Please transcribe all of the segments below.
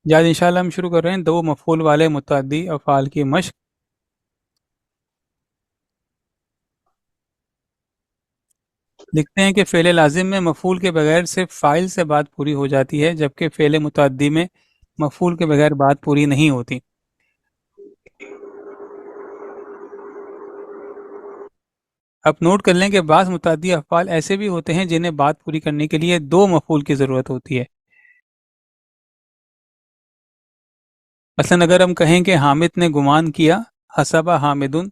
جاج انشاءاللہ ہم شروع کر رہے ہیں دو مفعول والے متعدی افعال کی مشق۔ لکھتے ہیں کہ فعل لازم میں مفعول کے بغیر صرف فاعل سے بات پوری ہو جاتی ہے، جبکہ فعل متعدی میں مفعول کے بغیر بات پوری نہیں ہوتی۔ اب نوٹ کر لیں کہ بعض متعدی افعال ایسے بھی ہوتے ہیں جنہیں بات پوری کرنے کے لیے دو مفعول کی ضرورت ہوتی ہے۔ مثلا اگر ہم کہیں کہ حامد نے گمان کیا، حسبہ حامدن،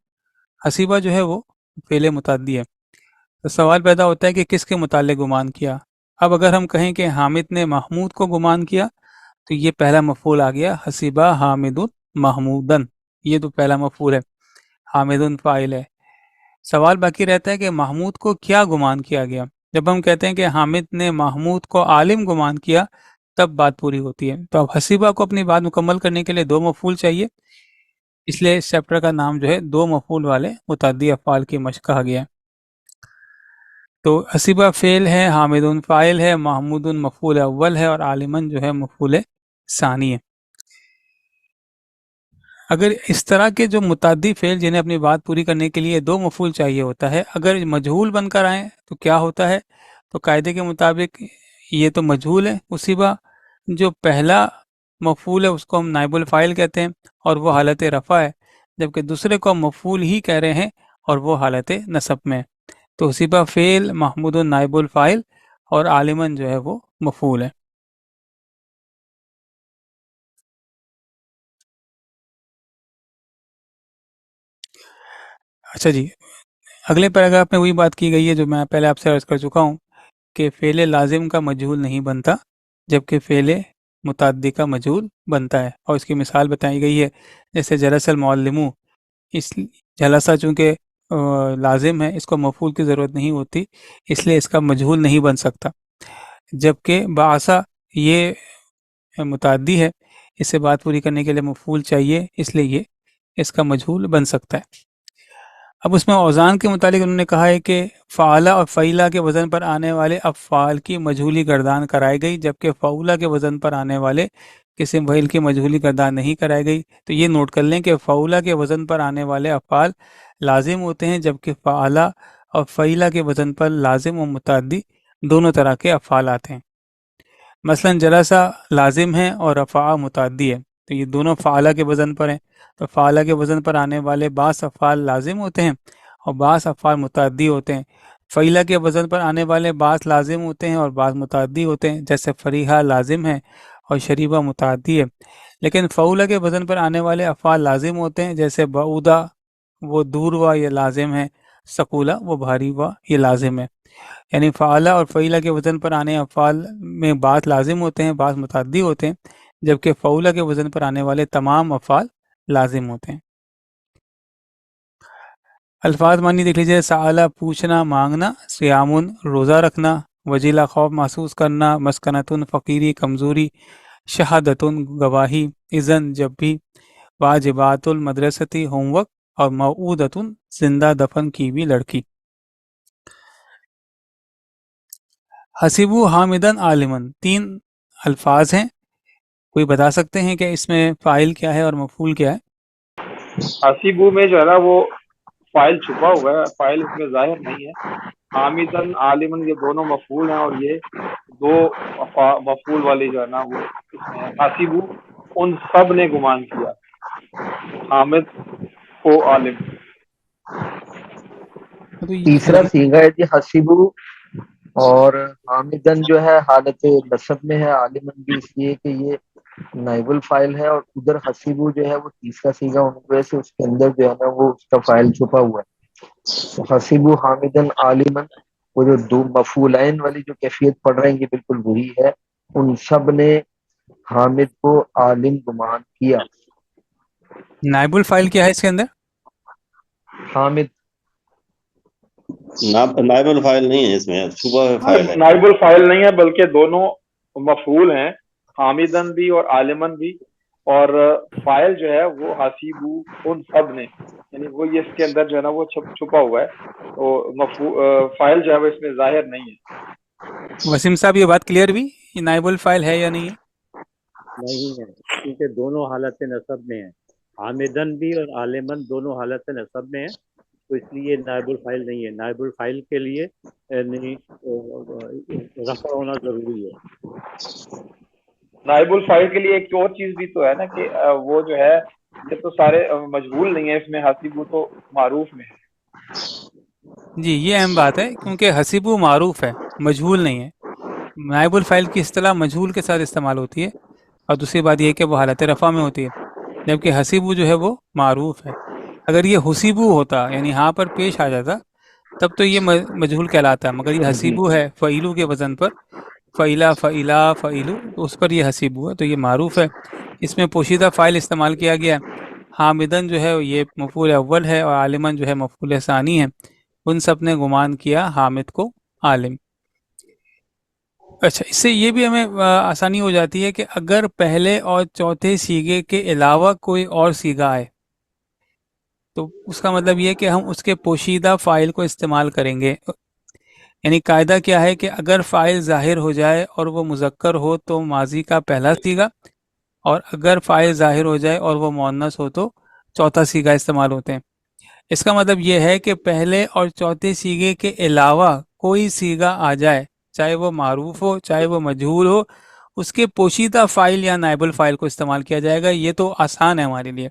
حسیبہ جو ہے وہ فعل متعدی ہے، تو سوال پیدا ہوتا ہے کہ کس کے متعلق گمان کیا۔ اب اگر ہم کہیں کہ حامد نے محمود کو گمان کیا، تو یہ پہلا مفعول آ گیا، حسیبہ حامد محمودن، یہ تو پہلا مفعول ہے، حامدن فاعل ہے۔ سوال باقی رہتا ہے کہ محمود کو کیا گمان کیا گیا۔ جب ہم کہتے ہیں کہ حامد نے محمود کو عالم گمان کیا، تب بات پوری ہوتی ہے۔ تو اب حسیبہ کو اپنی بات مکمل کرنے کے لیے دو مفعول چاہیے، اس لیے اس چیپٹر کا نام جو ہے دو مفعول والے متعدی افعال کی مشق کہا گیا ہے۔ تو حسیبہ فعل ہے، حامد فاعل ہے، محمود مفعول اول ہے، اور عالمن جو ہے مفعول ثانی ہے۔ اگر اس طرح کے جو متعدی فعل جنہیں اپنی بات پوری کرنے کے لیے دو مفعول چاہیے ہوتا ہے، اگر مجہول بن کر آئیں تو کیا ہوتا ہے؟ تو قاعدے کے مطابق یہ تو مجہول ہے، اسی با جو پہلا مفعول ہے اس کو ہم نائب الفاعل کہتے ہیں اور وہ حالت رفع ہے، جبکہ دوسرے کو ہم مفعول ہی کہہ رہے ہیں اور وہ حالت نصب میں ہے۔ تو اصیبہ فعل، محمود نائب الفاعل، اور عالمن جو ہے وہ مفعول ہے۔ اچھا جی، اگلے پیراگراف میں وہی بات کی گئی ہے جو میں پہلے آپ سے عرض کر چکا ہوں کہ فعل لازم کا مجہول نہیں بنتا، جبکہ فعل متعدی کا مجہول بنتا ہے، اور اس کی مثال بتائی گئی ہے، جیسے جلس المعلم، اس جلسہ چونکہ لازم ہے، اس کو مفعول کی ضرورت نہیں ہوتی، اس لیے اس کا مجہول نہیں بن سکتا، جبکہ بعثا یہ متعدی ہے، اس سے بات پوری کرنے کے لیے مفعول چاہیے، اس لیے یہ اس کا مجہول بن سکتا ہے۔ اب اس میں اوزان کے متعلق انہوں نے کہا ہے کہ فعلہ اور فعیلہ کے وزن پر آنے والے افعال کی مجہولی گردان کرائی گئی، جبکہ فعولہ کے وزن پر آنے والے کسی فعل کی مجہولی گردان نہیں کرائی گئی۔ تو یہ نوٹ کر لیں کہ فعولہ کے وزن پر آنے والے افعال لازم ہوتے ہیں، جبکہ فعلہ اور فعیلہ کے وزن پر لازم و متعدی دونوں طرح کے افعال آتے ہیں۔ مثلا جلسہ لازم ہے اور رفع متعدی ہے، تو یہ دونوں فعلہ کے وزن پر ہیں، تو فعلہ کے وزن پر آنے والے بعض افعال لازم ہوتے ہیں اور بعض افعال متعدی ہوتے ہیں۔ فعیلہ کے وزن پر آنے والے بعض لازم ہوتے ہیں اور بعض متعدی ہوتے ہیں، جیسے فریحہ لازم ہے اور شریبہ متعدی ہے۔ لیکن فعولہ کے وزن پر آنے والے افعال لازم ہوتے ہیں، جیسے بعودہ وہ دور ہوا، یہ لازم ہے، ثقولہ وہ بھاری ہوا، یہ لازم ہے۔ یعنی فعلہ اور فعیلہ کے وزن پر آنے افعال میں بعض لازم ہوتے ہیں، بعض متعدی ہوتے ہیں، جبکہ فعولہ کے وزن پر آنے والے تمام افعال لازم ہوتے ہیں۔ الفاظ معنی دیکھ لیجیے، سآلہ پوچھنا مانگنا، سیامن روزہ رکھنا، وجیلہ خوف محسوس کرنا، مسکنتن فقیری کمزوری، شہادتن گواہی، اذن جب بھی، واجبات المدرستی ہوم ورک، اور موعودتن زندہ دفن کی ہوئی لڑکی۔ حسیبو حامدن عالمن، تین الفاظ ہیں، کوئی بتا سکتے ہیں کہ اس میں فاعل کیا ہے اور مفعول کیا ہے؟ حسیبو میں جو ہے نا وہ فائل چھپا ہوا ہے، فائل اس میں ظاہر نہیں ہے۔ حامدن عالمن یہ دونوں مفعول ہیں، اور یہ دو مفعول والی جو ہے نا وہ اس میں ہے۔ حسیبو ان سب نے گمان کیا، حامد کو عالم۔ تیسرا صیغہ ہے جی حسیبو، اور حامدن جو ہے حالت نصب میں ہے، عالمن بھی اس لیے کہ یہ نائب الفاعل ہے، اور ادھر حسیبو جو ہے وہ تیسرا صیغہ ہونے کی وجہ سے اس کے اندر جو ہے نا وہ اس کا فاعل چھپا ہوا ہے۔ تو حسیبو حامدن عالمن، وہ جو دو مفعولین والی جو کیفیت پڑھ رہے ہیں یہ بالکل وہی ہے، ان سب نے حامد کو عالم گمان کیا۔ نائب الفاعل کیا ہے اس کے اندر؟ حامد نائب الفاعل نہیں ہے، اس میں صوبہ فاعل ہے۔ نائب الفاعل نہیں ہے، بلکہ دونوں مفعول ہیں، حامدن بھی اور عالمن بھی، اور فاعل جو ہے وہ حسیبو ان سب نے، یعنی وہ یہ اس کے اندر جو ہے نا وہ چھپا ہوا ہے، تو فاعل جو ہے وہ اس میں ظاہر نہیں ہے۔ وسیم صاحب یہ بات کلیئر بھی، یہ نائب الفاعل ہے یا نہیں ہے؟ نہیں ہے کیونکہ دونوں حالت نصب میں ہیں، حامدن بھی اور عالمن دونوں حالت نصب میں ہیں، تو اس لیے نائب الفاعل نہیں ہے، نائب الفاعل کے لیے یعنی رفع ہونا ضروری ہے۔ نائب الفاعل کے لیے ایک اور چیز بھی تو ہے نا کہ وہ جو ہے یہ تو سارے مجہول نہیں ہے، اس میں حسیبو تو معروف میں ہے۔ جی یہ اہم بات ہے، کیونکہ حسیبو معروف ہے، مجہول نہیں ہے۔ نائب الفاعل کی اصطلاح مجہول کے ساتھ استعمال ہوتی ہے، اور دوسری بات یہ کہ وہ حالت رفع میں ہوتی ہے، جبکہ حسیبو جو ہے وہ معروف ہے۔ اگر یہ حسیبو ہوتا یعنی ہاں پر پیش آ جاتا تب تو یہ مجہول کہلاتا، مگر یہ حسیبو ہے فعیلو کے وزن پر، فعیلا فعیلا فعیلو، تو اس پر یہ حسیبو ہے، تو یہ معروف ہے۔ اس میں پوشیدہ فاعل استعمال کیا گیا ہے۔ حامدن جو ہے یہ مفعول اول ہے، اور عالمن جو ہے مفعول ثانی ہے۔ ان سب نے گمان کیا حامد کو عالم۔ اچھا، اس سے یہ بھی ہمیں آسانی ہو جاتی ہے کہ اگر پہلے اور چوتھے سیغے کے علاوہ کوئی اور سیغہ آئے تو اس کا مطلب یہ کہ ہم اس کے پوشیدہ فاعل کو استعمال کریں گے۔ یعنی قاعدہ کیا ہے کہ اگر فاعل ظاہر ہو جائے اور وہ مذکر ہو تو ماضی کا پہلا سیغہ، اور اگر فاعل ظاہر ہو جائے اور وہ مؤنث ہو تو چوتھا سیغہ استعمال ہوتے ہیں۔ اس کا مطلب یہ ہے کہ پہلے اور چوتھے سیغے کے علاوہ کوئی سیغہ آ جائے، چاہے وہ معروف ہو چاہے وہ مجہول ہو، اس کے پوشیدہ فاعل یا نائب الفاعل کو استعمال کیا جائے گا۔ یہ تو آسان ہے ہمارے لیے۔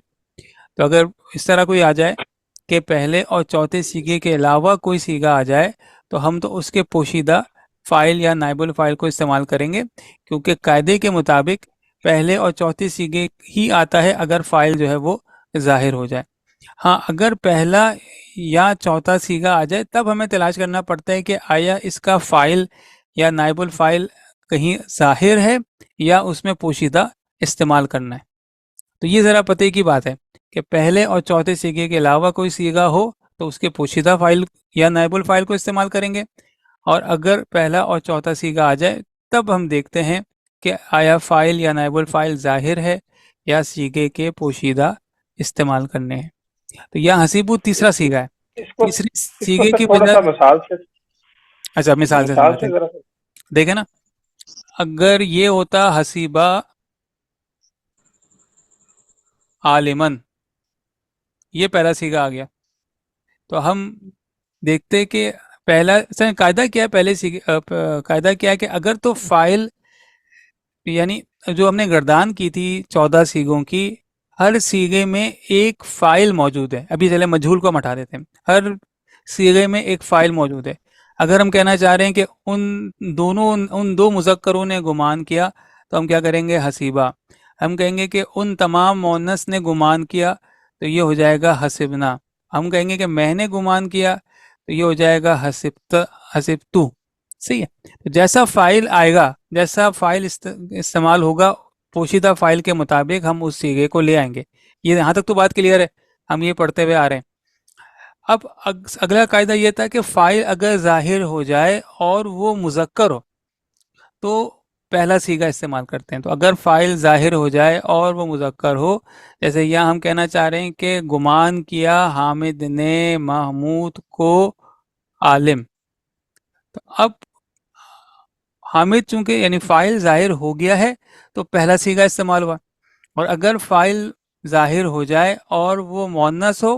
تو اگر اس طرح کوئی آ جائے کہ پہلے اور چوتھے سیغے کے علاوہ کوئی سیغہ آ جائے تو ہم تو اس کے پوشیدہ فاعل یا نائب الفاعل کو استعمال کریں گے، کیونکہ قاعدے کے مطابق پہلے اور چوتھے سیغے ہی آتا ہے اگر فاعل جو ہے وہ ظاہر ہو جائے۔ ہاں، اگر پہلا یا چوتھا سیغہ آ جائے تب ہمیں تلاش کرنا پڑتا ہے کہ آیا اس کا فاعل یا نائب الفاعل کہیں ظاہر ہے یا اس میں پوشیدہ استعمال کرنا ہے۔ تو یہ ذرا پتہ کی بات ہے کہ پہلے اور چوتھے سیغے کے علاوہ کوئی سیغہ ہو تو اس کے پوشیدہ فاعل یا نائب الفاعل کو استعمال کریں گے، اور اگر پہلا اور چوتھا سیغہ آ جائے تب ہم دیکھتے ہیں کہ آیا فاعل یا نائب الفاعل ظاہر ہے یا سیغے کے پوشیدہ استعمال کرنے ہیں۔ تو یہاں حسیبو تیسرا سیغہ ہے۔ تیسری سیغے کی تھوڑا وجہ، سا مثال سے اچھا مثال سے سمجھتے ہیں۔ ذرا دیکھیں نا، اگر یہ ہوتا حسیبہ عالمن، یہ پہلا سیغہ آ گیا، تو ہم دیکھتے کہ پہلا قاعدہ کیا ہے، پہلے قاعدہ کیا ہے کہ اگر تو فاعل یعنی جو ہم نے گردان کی تھی 14 سیغوں کی، ہر سیغے میں ایک فاعل موجود ہے۔ ابھی چلے مجہول کو ہٹا دیتے ہیں، ہر سیغے میں ایک فاعل موجود ہے۔ اگر ہم کہنا چاہ رہے ہیں کہ ان دو مذکروں نے گمان کیا تو ہم کیا کریں گے؟ حسیبہ۔ ہم کہیں گے کہ ان تمام مؤنث نے گمان کیا تو یہ ہو جائے گا حسبنا۔ ہم کہیں گے کہ میں نے گمان کیا تو یہ ہو جائے گا حسبتو۔ صحیح ہے؟ تو جیسا فاعل آئے گا، جیسا فاعل استعمال ہوگا پوشیدہ فاعل کے مطابق ہم اس سیغے کو لے آئیں گے۔ یہ یہاں تک تو بات کلیئر ہے، ہم یہ پڑھتے ہوئے آ رہے ہیں۔ اب اگلا قاعدہ یہ تھا کہ فاعل اگر ظاہر ہو جائے اور وہ مذکر ہو تو پہلا سیغہ استعمال کرتے ہیں۔ تو اگر فاعل ظاہر ہو جائے اور وہ مذکر ہو، جیسے یہاں ہم کہنا چاہ رہے ہیں کہ گمان کیا حامد نے محمود کو عالم، تو اب حامد چونکہ یعنی فاعل ظاہر ہو گیا ہے تو پہلا سیغہ استعمال ہوا، اور اگر فاعل ظاہر ہو جائے اور وہ مؤنث ہو،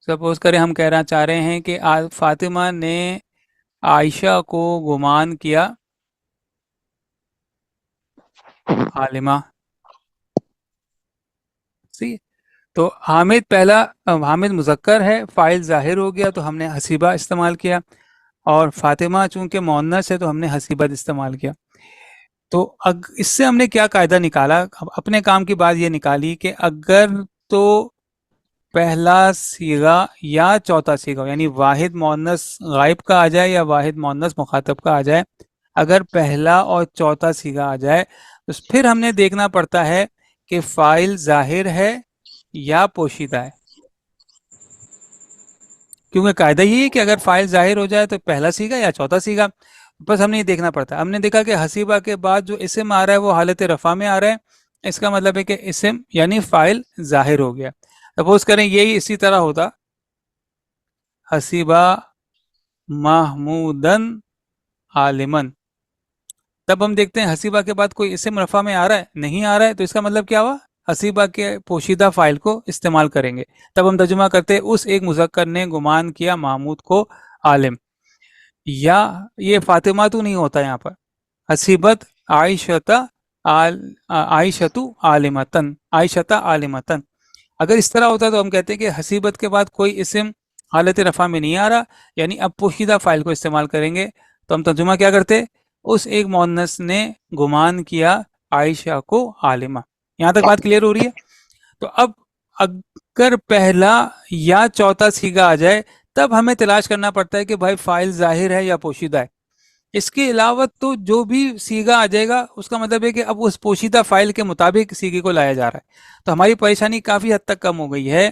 سپوز کریں ہم کہنا چاہ رہے ہیں کہ فاطمہ نے عائشہ کو گمان کیا عالمہ، صحیح۔ تو حامد مذکر ہے، فاعل ظاہر ہو گیا تو ہم نے حسیبہ استعمال کیا، اور فاطمہ چونکہ مؤنث ہے تو ہم نے حسیبت استعمال کیا۔ تو اس سے ہم نے کیا قاعدہ نکالا؟ اپنے کام کی بات یہ نکالی کہ اگر تو پہلا سیغہ یا چوتھا سیغہ یعنی واحد مؤنث غائب کا آ جائے یا واحد مؤنث مخاطب کا آ جائے، اگر پہلا اور چوتھا سیغہ آ جائے تو پھر ہم نے دیکھنا پڑتا ہے کہ فاعل ظاہر ہے یا پوشیدہ ہے، کیونکہ قاعدہ یہی ہے کہ اگر فاعل ظاہر ہو جائے تو پہلا سیغہ یا چوتھا سیغہ، بس ہم نے یہ دیکھنا پڑتا ہے۔ ہم نے دیکھا کہ حسیبہ کے بعد جو اسم آ رہا ہے وہ حالت رفع میں آ رہا ہے، اس کا مطلب ہے کہ اسم یعنی فاعل ظاہر ہو گیا۔ سپوز کریں یہی اسی طرح ہوتا حسیبہ محمودن عالمن، تب ہم دیکھتے ہیں حسیبہ کے بعد کوئی اسم رفع میں آ رہا ہے، نہیں آ رہا ہے، تو اس کا مطلب کیا ہوا؟ حسیبہ کے پوشیدہ فائل کو استعمال کریں گے. تب ہم ترجمہ کرتے اس ایک مذکر نے گمان کیا محمود کو عالم. یا یہ فاطمہ تو نہیں ہوتا یہاں پر، حسیبت عائشتو عالمتن، عائشتا عالمتن. اگر اس طرح ہوتا تو ہم کہتے ہیں کہ حسیبت کے بعد کوئی اسم حالت رفع میں نہیں آ رہا، یعنی اب پوشیدہ فائل کو استعمال کریں گے. تو ہم ترجمہ کیا کرتے؟ اس ایک مؤنث نے گمان کیا عائشہ کو عالمہ. یہاں تک بات کلیئر ہو رہی ہے؟ تو اب اگر پہلا یا چوتھا سیگا آ جائے تب ہمیں تلاش کرنا پڑتا ہے کہ بھائی فائل ظاہر ہے یا پوشیدہ ہے. اس کے علاوہ تو جو بھی سیگا آ جائے گا اس کا مطلب ہے کہ اب اس پوشیدہ فائل کے مطابق سیگے کو لایا جا رہا ہے. تو ہماری پریشانی کافی حد تک کم ہو گئی ہے.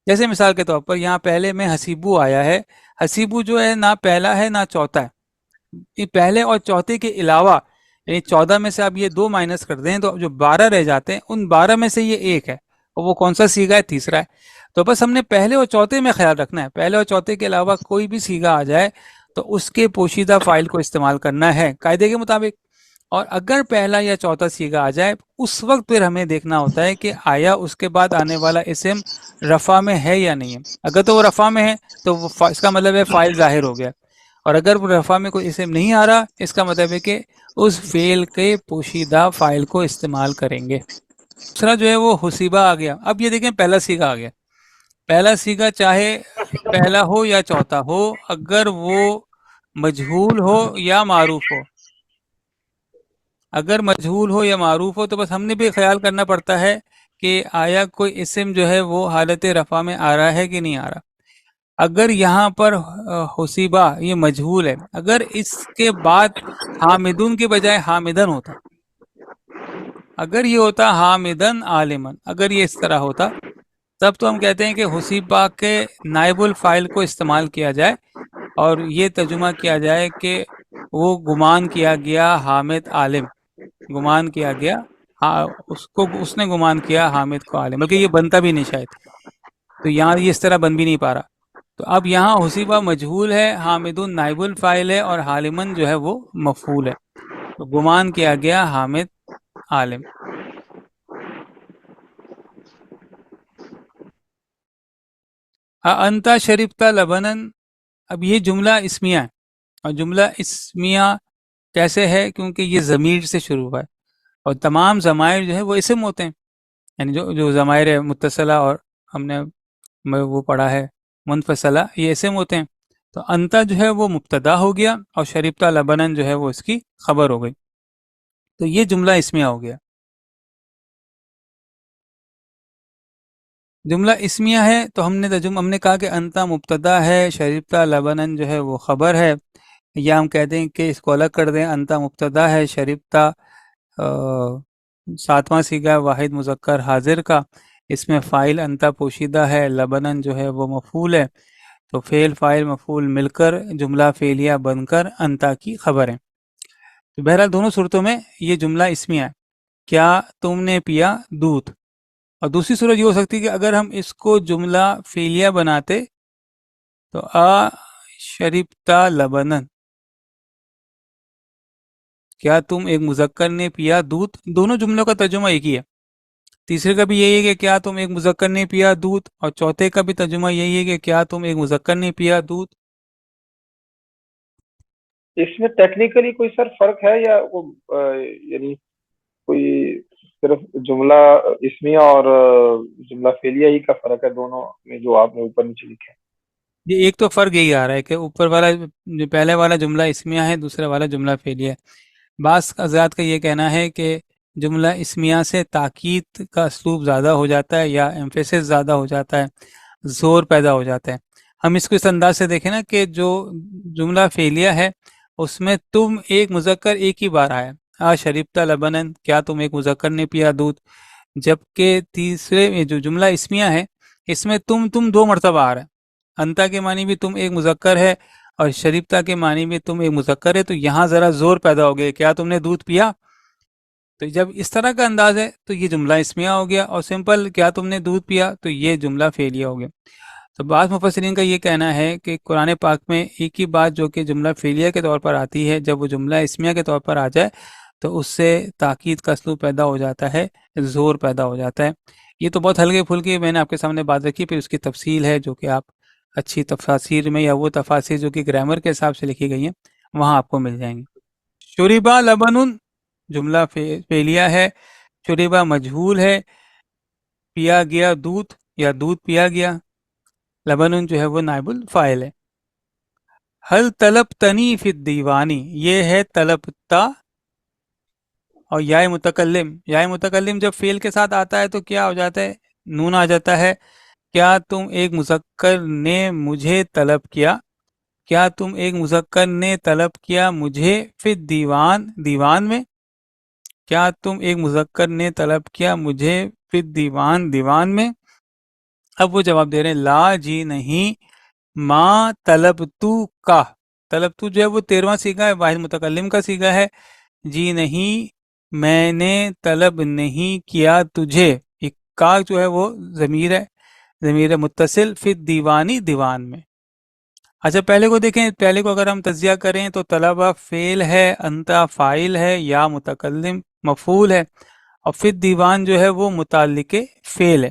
جیسے مثال کے طور پر یہاں پہلے میں حسیبو آیا ہے، حسیبو جو ہے نہ پہلا ہے نہ چوتھا ہے. یہ پہلے اور چوتھے کے علاوہ یعنی 14 میں سے آپ یہ 2 مائنس کر دیں تو جو 12 رہ جاتے ہیں، ان 12 میں سے یہ ایک ہے، اور وہ کون سا سیگا ہے؟ تیسرا ہے. تو بس ہم نے پہلے اور چوتھے میں خیال رکھنا ہے، پہلے اور چوتھے کے علاوہ کوئی بھی سیگا آ جائے تو اس کے پوشیدہ فائل کو استعمال کرنا ہے قاعدے کے مطابق. اور اگر پہلا یا چوتھا سیگا آ جائے اس وقت پھر ہمیں دیکھنا ہوتا ہے کہ آیا اس کے بعد آنے والا اسم رفع میں ہے یا نہیں ہے. اگر تو وہ رفع میں ہے تو وہ اس کا مطلب ہے فائل ظاہر ہو گیا، اور اگر وہ رفع میں کوئی اسم نہیں آ رہا اس کا مطلب ہے کہ اس فعل کے پوشیدہ فائل کو استعمال کریں گے. دوسرا جو ہے وہ حسیبہ آ گیا. اب یہ دیکھیں پہلا سیگا آ گیا. پہلا سیگا چاہے پہلا ہو یا چوتھا ہو، اگر وہ مجہول ہو یا معروف ہو، اگر مجہول ہو یا معروف ہو تو بس ہم نے بھی خیال کرنا پڑتا ہے کہ آیا کوئی اسم جو ہے وہ حالت رفع میں آ رہا ہے کہ نہیں آ رہا. اگر یہاں پر حسیبہ یہ مجہول ہے، اگر اس کے بعد حامدون کے بجائے حامدن ہوتا، اگر یہ ہوتا حامدن عالمن، اگر یہ اس طرح ہوتا تب تو ہم کہتے ہیں کہ حسیبہ کے نائب الفاعل کو استعمال کیا جائے اور یہ ترجمہ کیا جائے کہ وہ گمان کیا گیا حامد عالم، گمان کیا گیا اس نے گمان کیا حامد کو عالم، بلکہ یہ بنتا بھی نہیں شاید. تو یہاں یہ اس طرح بن بھی نہیں پا رہا. تو اب یہاں حسیبہ مجہول ہے، حامدون نائب الفاعل ہے، اور حالمن جو ہے وہ مفعول ہے. تو گمان کیا گیا حامد عالم. انتا شربتا لبنن، اب یہ جملہ اسمیہ ہے، اور جملہ اسمیہ کیسے ہے؟ کیونکہ یہ ضمیر سے شروع ہوا ہے، اور تمام ضمائر جو ہے وہ اسم ہوتے ہیں، یعنی جو ضمائر متصلہ اور ہم نے وہ پڑھا ہے منفصلہ، یہ اسم ہوتے ہیں. تو انتا جو ہے وہ مبتدا ہو گیا اور شربتا لبنن جو ہے وہ اس کی خبر ہو گئی. تو یہ جملہ اسمیہ ہو گیا. جملہ اسمیہ ہے تو ہم نے کہا کہ انتا مبتدا ہے، شربتا لبنن جو ہے وہ خبر ہے، یا ہم کہتے ہیں کہ اس کو الگ کر دیں، انتا مبتدا ہے، شربتا ساتواں سیگا واحد مذکر حاضر کا، اس میں فاعل انتا پوشیدہ ہے، لبنن جو ہے وہ مفعول ہے. تو فعل فاعل مفعول مل کر جملہ فعلیہ بن کر انتا کی خبر ہے. تو بہرحال دونوں صورتوں میں یہ جملہ اسمیہ ہے. کیا تم نے پیا دودھ. اور دوسری صورت یہ ہو سکتی ہے کہ اگر ہم اس کو جملہ فعلیہ بناتے تو شربتا لبنن، کیا تم ایک مذکر نے پیا دودھ. دونوں جملوں کا ترجمہ ایک ہی ہے. تیسرے کا بھی یہی ہے کہ کیا تم ایک مذکر نے پیا دودھ، اور چوتھے کا بھی ترجمہ یہی ہے کہ کیا تم ایک مذکر نے پیا دودھ. اس میں ٹیکنیکلی کوئی سر فرق ہے یا یعنی کوئی صرف جملہ اسمیہ اور جملہ فعلیہ ہی کا فرق ہے دونوں میں جو آپ نے اوپر نیچے لکھے؟ یہ ایک تو فرق یہی آ رہا ہے کہ اوپر والا جو پہلے والا جملہ اسمیہ ہے، دوسرا والا جملہ فعلیہ ہے. بعض حضرات کا یہ کہنا ہے کہ جملہ اسمیہ سے تاکید کا اسلوب زیادہ ہو جاتا ہے یا ایمفیسس زیادہ ہو جاتا ہے، زور پیدا ہو جاتا ہے. ہم اس کو اس انداز سے دیکھیں نا کہ جو جملہ فعلیہ ہے اس میں تم ایک مذکر ایک ہی بار آیا، شربتا لبنن، کیا تم ایک مذکر نے پیا دودھ. جبکہ تیسرے میں جو جملہ اسمیہ ہے اس میں تم 2 مرتبہ آ رہا ہے. انتا کے معنی بھی تم ایک مذکر ہے اور شربتا کے معنی بھی تم ایک مذکر ہے. تو یہاں ذرا زور پیدا ہو گیا، کیا تم نے دودھ پیا. تو جب اس طرح کا انداز ہے تو یہ جملہ اسمیہ ہو گیا، اور سمپل کیا تم نے دودھ پیا تو یہ جملہ فعلیہ ہو گیا. تو بعض مفسرین کا یہ کہنا ہے کہ قرآن پاک میں ایک ہی بات جو کہ جملہ فعلیہ کے طور پر آتی ہے، جب وہ جملہ اسمیہ کے طور پر آ جائے تو اس سے تاکید کا اسلوب پیدا ہو جاتا ہے، زور پیدا ہو جاتا ہے۔ یہ تو بہت ہلکے پھلکے میں نے آپ کے سامنے بات رکھی، پھر اس کی تفصیل ہے جو کہ آپ اچھی تفاسیر میں یا وہ تفاسیر جو کہ گرامر کے حساب سے لکھی گئی ہیں وہاں آپ کو مل جائیں گی۔ شربا لبن جملہ فعلیہ ہے، شربا مجہول ہے، پیا گیا دودھ یا دودھ پیا گیا، لبن جو ہے وہ نائب الفاعل ہے۔ حل طلب تنی فی الدیوانی، یہ ہے طلب تا اور یا متکلم جب فعل کے ساتھ آتا ہے تو کیا ہو جاتا ہے؟ نون آ جاتا ہے۔ کیا تم ایک مذکر نے مجھے طلب کیا، کیا تم ایک مذکر نے طلب کیا مجھے فی دیوان میں، کیا تم ایک مذکر نے طلب کیا مجھے فی دیوان میں۔ اب وہ جواب دے رہے ہیں لا جی نہیں، ما طلب تو کا، طلب تو جو ہے وہ 13واں سیغہ ہے، واحد متکلم کا سیغہ ہے۔ جی نہیں، میں نے طلب نہیں کیا تجھے، ایک کا جو ہے وہ ضمیر ہے، ضمیر متصل، فی دیوان میں۔ اچھا پہلے کو دیکھیں، پہلے کو اگر ہم تجزیہ کریں تو طلبہ فعل ہے، انتا فاعل ہے، یا متکلم مفعول ہے، اور فی دیوان جو ہے وہ متعلق فعل ہے۔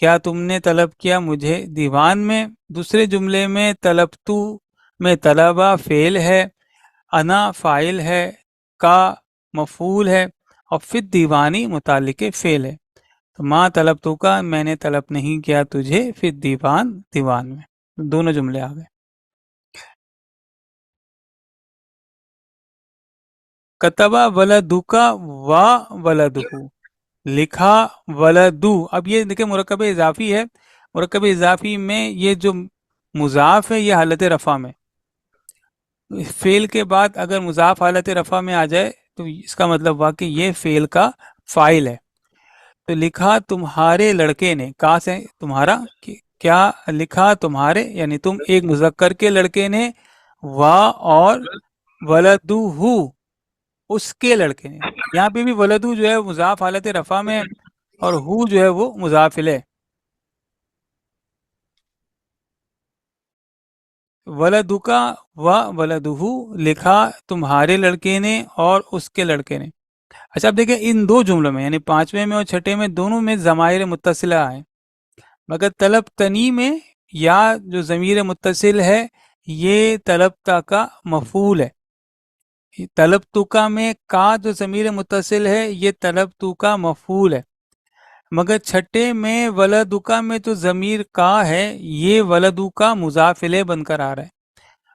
کیا تم نے طلب کیا مجھے دیوان میں، دوسرے جملے میں طلب تو میں طلبہ فعل ہے، انا فاعل ہے، کا مفعول ہے، اور فی دیوانی متعلق فعل ہے۔ تو ما طلب تو کا، میں نے طلب نہیں کیا تجھے، فی دیوان میں، دونوں جملے آ گئے۔ کتبہ ولدکا و ولدہو، لکھا ولدو، اب یہ دیکھیں مرکب اضافی ہے، مرکب اضافی میں یہ جو مضاف ہے یہ حالت رفع میں، فعل کے بعد اگر مضاف حالت رفع میں آ جائے تو اس کا مطلب ہوا کہ یہ فعل کا فاعل ہے۔ تو لکھا تمہارے لڑکے نے، کا سے تمہارا، کیا لکھا تمہارے یعنی تم ایک مذکر کے لڑکے نے، وا اور ولدہ اس کے لڑکے نے، یہاں پہ بھی ولدو جو ہے مضاف حالت رفع میں اور ہو جو ہے وہ مضاف الیہ۔ ولدکا و ولدہ، لکھا تمہارے لڑکے نے اور اس کے لڑکے نے۔ اچھا اب دیکھیں ان دو جملوں میں یعنی پانچویں میں اور چھٹے میں دونوں میں ضمائر متصلہ آئے، مگر طلب تنی میں یا جو ضمیر متصل ہے یہ طلب تا کا مفعول ہے، طلب تو کا میں کا جو ضمیر متصل ہے یہ طلب تو کا مفعول ہے، مگر چھٹے میں ولدکا میں تو ضمیر کا ہے یہ ولدو کا مضاف الیہ بن کر آ رہا ہے،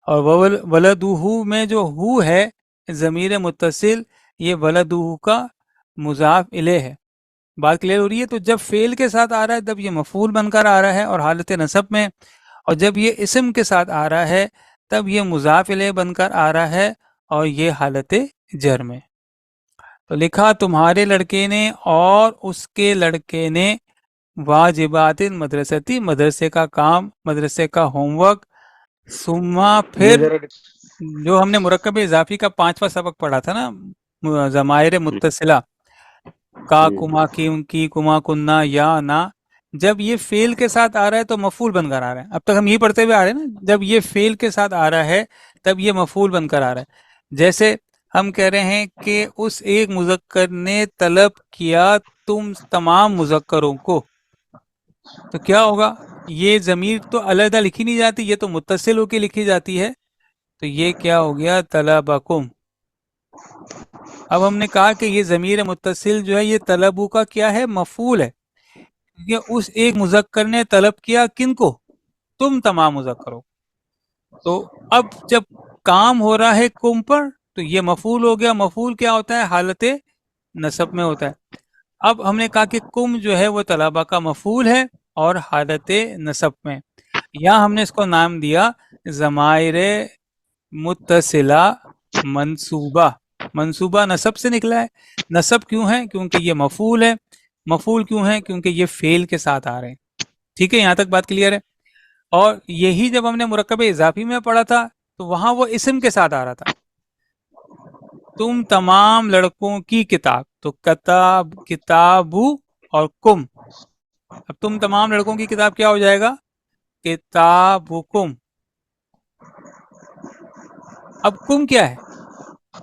اور ولدہ میں جو ہو ہے ضمیر متصل یہ ولدہ کا مضاف الیہ ہے۔ بات کلیئر ہو رہی ہے؟ تو جب فعل کے ساتھ آ رہا ہے تب یہ مفعول بن کر آ رہا ہے اور حالت نصب میں، اور جب یہ اسم کے ساتھ آ رہا ہے تب یہ مضاف الیہ بن کر آ رہا ہے اور یہ حالت جر میں۔ تو لکھا تمہارے لڑکے نے اور اس کے لڑکے نے واجبات مدرستی، مدرسے کا کام، مدرسے کا ہوم ورک، ثم یہ پھر ذرا جو ہم نے مرکب اضافی کا 5واں سبق پڑھا تھا نا، ضمائر متصلہ، کا، کما، کی، کما، کننا، یا، نا، جب یہ فعل کے ساتھ آ رہا ہے تو مفعول بن کر آ رہا ہے۔ اب تک ہم یہی پڑھتے ہوئے آ رہے ہیں نا، جب یہ فعل کے ساتھ آ رہا ہے تب یہ مفعول بن کر آ رہا ہے۔ جیسے ہم کہہ رہے ہیں کہ اس ایک مذکر نے طلب کیا تم تمام مذکروں کو، تو کیا ہوگا؟ یہ ضمیر تو علیحدہ لکھی نہیں جاتی، یہ تو متصل ہو کے لکھی جاتی ہے، تو یہ کیا ہو گیا؟ طلبکم۔ اب ہم نے کہا کہ یہ ضمیر متصل جو ہے یہ طلبو کا کیا ہے؟ مفعول ہے، کیونکہ اس ایک مذکر نے طلب کیا کن کو؟ تم تمام مذکروں۔ تو اب جب کام ہو رہا ہے کم پر تو یہ مفعول ہو گیا، مفعول کیا ہوتا ہے؟ حالت نصب میں ہوتا ہے۔ اب ہم نے کہا کہ کم جو ہے وہ طلبہ کا مفعول ہے اور حالت نصب میں، یہاں ہم نے اس کو نام دیا ضمائر متصلہ منصوبہ۔ منصوبہ نصب سے نکلا ہے، نصب کیوں ہے؟ کیونکہ یہ مفعول ہے، مفعول کیوں ہے؟ کیونکہ یہ فعل کے ساتھ آ رہے ہیں۔ ٹھیک ہے، یہاں تک بات کلیئر ہے؟ اور یہی جب ہم نے مرکب اضافی میں پڑھا تھا تو وہاں وہ اسم کے ساتھ آ رہا تھا، تم تمام لڑکوں کی کتاب، تو کتابو اور کم، اب تم تمام لڑکوں کی کتاب کیا ہو جائے گا؟ किताबुकुम। अब कुम क्या है?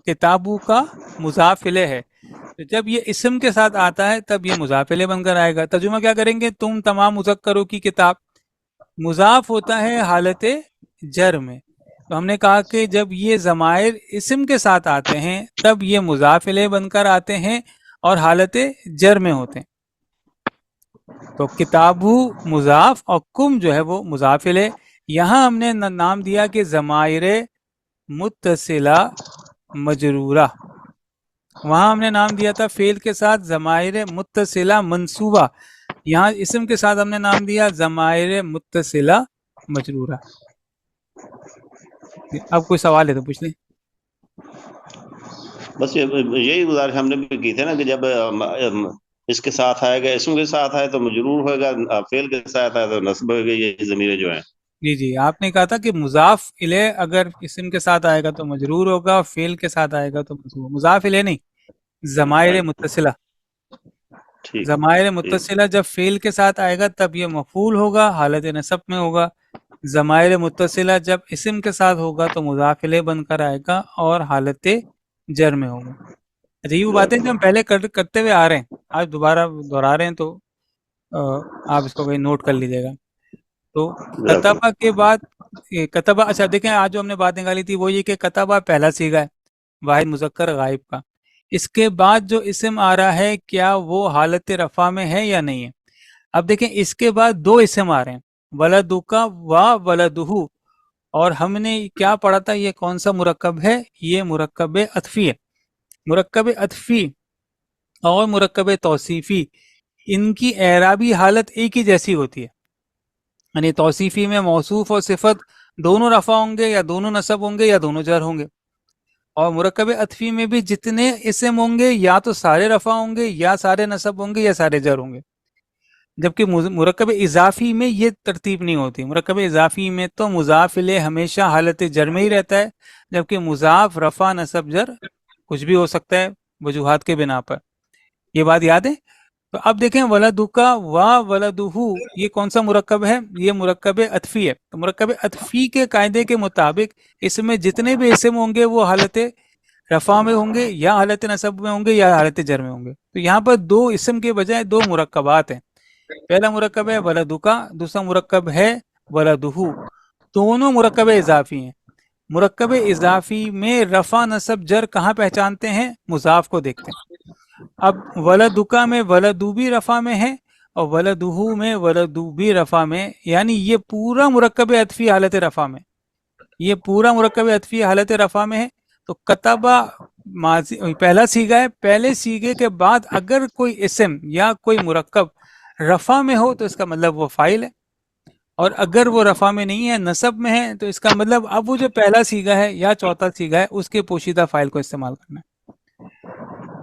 किताबू का मुज़ाफ इलैह है, तो जब ये इस्म के साथ आता है तब ये मुज़ाफ इलैह बनकर आएगा। तर्जुमा क्या करेंगे? तुम तमाम मुज़क्करों की किताब। मुज़ाफ होता है हालत जर में, तो हमने कहा कि जब ये ज़माइर इस्म के साथ आते हैं तब ये मुज़ाफ इलैह बनकर आते हैं और हालत जर में होते हैं। तो किताबू मुज़ाफ और कुम जो है वो मुज़ाफ इलैह। यहाँ हमने नाम दिया कि ज़माइर मुत्तसिला मजरूरा, वहाँ हमने नाम दिया था फेल के साथ ज़माइर मुत्तसिला मंसूबा, यहाँ इस्म के साथ हमने नाम दिया ज़माइर मुत्तसिला मजरूरा। अब कोई सवाल है तो पूछ लें। बस यही गुजारिश हमने भी की थी ना कि जब इसके साथ आएगा, इस्म के साथ आए तो मजरूर होगा, फेल के साथ आए तो नस्ब होगा। ये ज़मीरें जो हैं, जी जी, आपने कहा था कि मुज़ाफ इलैह अगर इस्म के साथ आएगा तो मजरूर होगा, फेल के साथ आएगा तो मंसूब। मुज़ाफ इलैह नहीं, ज़माइर मुत्तसिला। ठीक ज़माइर मुत्तसिला जब फेल के साथ आएगा तब ये मफूल होगा, हालत नसब में होगा। ज़माइर मुत्तसिला जब इस्म के साथ होगा तो मुज़ाफ इलैह बनकर आएगा और हालत जर में होगा। अच्छा, ये वो बातें जो हम पहले करते हुए आ रहे हैं, आज दोबारा दोहरा रहे हैं, तो आप इसको कहीं नोट कर लीजिएगा। तो कतबा के बाद कतबा, अच्छा देखें, आज जो हमने बात निकाली थी वो ये कि कतबा पहला सीगा है वाहिद मुज़क्कर गायब का। इसके बाद जो इस्म आ रहा है क्या वो हालत रफ़ा में है या नहीं है? अब देखें, इसके बाद दो इस्म आ रहे हैं, वलदुका व वलदुहु, और हमने क्या पढ़ा था, ये कौन सा मुरक्कब है? ये मुरक्कब अतफ़ी है। मुरक्कब अतफ़ी और मुरक्कब तौसीफ़ी, इनकी एराबी हालत एक ही जैसी होती है, यानी तौसीफ़ी में मौसूफ और सिफत दोनों रफ़ा होंगे या दोनों नसब होंगे या दोनों जर होंगे, और मुरक्कब अतफ़ी में भी जितने इस्म होंगे या तो सारे रफ़ा होंगे या सारे नसब होंगे या सारे जर होंगे। जबकि मुरक्कब इज़ाफ़ी में ये तरतीब नहीं होती। मुरक्कब इज़ाफ़ी में तो मुज़ाफ़ इलैह हमेशा हालत जर में ही रहता है, जबकि मुज़ाफ़ रफ़ा नसब जर कुछ भी हो सकता है वजूहात के बिना पर। ये बात याद है? तो अब देखें, वलदुका व वलदुहु, ये कौन सा मुरक्कब है? ये मुरक्कब अतफ़ी है। तो मुरक्कब अतफ़ी के कायदे के मुताबिक इसमें जितने भी इस्म होंगे वो हालत रफ़ा में होंगे या हालत नसब में होंगे या हालत जर में होंगे। तो यहाँ पर दो इस्म के बजाय दो मुरक्कबात हैं। पहला मुरक्कब है वलदुका, दूसरा मुरक्कब है वलदुहु। दोनों मुरक्कब इज़ाफ़ी हैं। मुरक्कब इज़ाफ़ी में रफ़ा नसब जर कहाँ पहचानते हैं? मुज़ाफ़ को देखते हैं। अब वलदुका में वलदु भी रफ़ा में है और वलदुहु में वलदु भी रफ़ा में, यानी ये पूरा मुरक्कब अतफ़ी हालत रफ़ा में, ये पूरा मुरक्कब अतफ़ी हालत रफ़ा में है। तो कतबा माज़ी पहला सीगा है, पहले सीगे के बाद अगर कोई इस्म या कोई मुरक्कब रफ़ा में हो तो इसका मतलब वो फ़ाइल है, और अगर वो रफ़ा में नहीं है, नसब में है, तो इसका मतलब अब वो जो पहला सीगा है या चौथा सीगा है उसके पोशीदा फ़ाइल को इस्तेमाल करना है।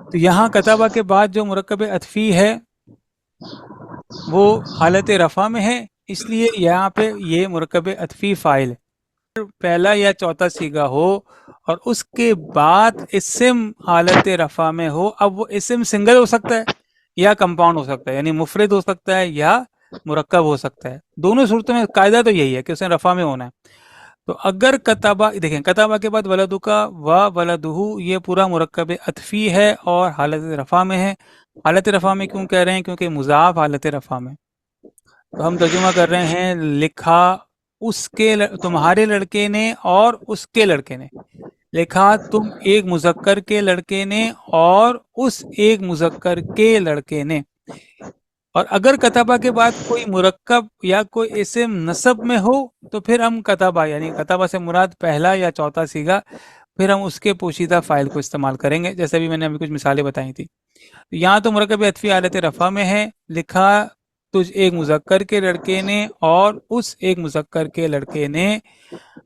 तो यहाँ कतबा के बाद जो मुरक्कब अतफ़ी है वो हालत रफ़ा में है, इसलिए यहाँ पे ये मुरक्कब अतफ़ी फ़ाइल है। पहला या चौथा सीगा हो और उसके बाद इस्म हालत रफ़ा में हो, अब वो इस्म सिंगल हो सकता है या कंपाउंड हो सकता है, यानी मुफरद हो सकता है या मुरक्कब हो सकता है। दोनों सूरतों में कायदा तो यही है कि उसे रफ़ा में होना है। तो अगर कतबा, देखें, कतबा के बाद वलदुका व वलदुहु, ये पूरा मुरक्कब अतफ़ी है और हालत रफ़ा में है। हालत रफ़ा में क्यों कह रहे हैं? क्योंकि मुज़ाफ़ हालत रफ़ा में। तो हम तर्जुमा कर रहे हैं, लिखा उसके तुम्हारे लड़के ने और उसके लड़के ने। लिखा तुम एक मुज़क्कर के लड़के ने और उस एक मुज़क्कर के लड़के ने। और अगर कतबा के बाद कोई मुरक्कब या कोई इस्म नसब में हो तो फिर हम कतबा, यानी कतबा से मुराद पहला या चौथा सीगा, फिर हम उसके पोशीदा फ़ाइल को इस्तेमाल करेंगे, जैसे भी मैंने अभी कुछ मिसालें बताई थी। तो यहाँ तो मुरक्कब अतफ़ी हालत रफ़ा में है। लिखा तुझ एक मुज़क्कर के लड़के ने और उस एक मुज़क्कर के लड़के ने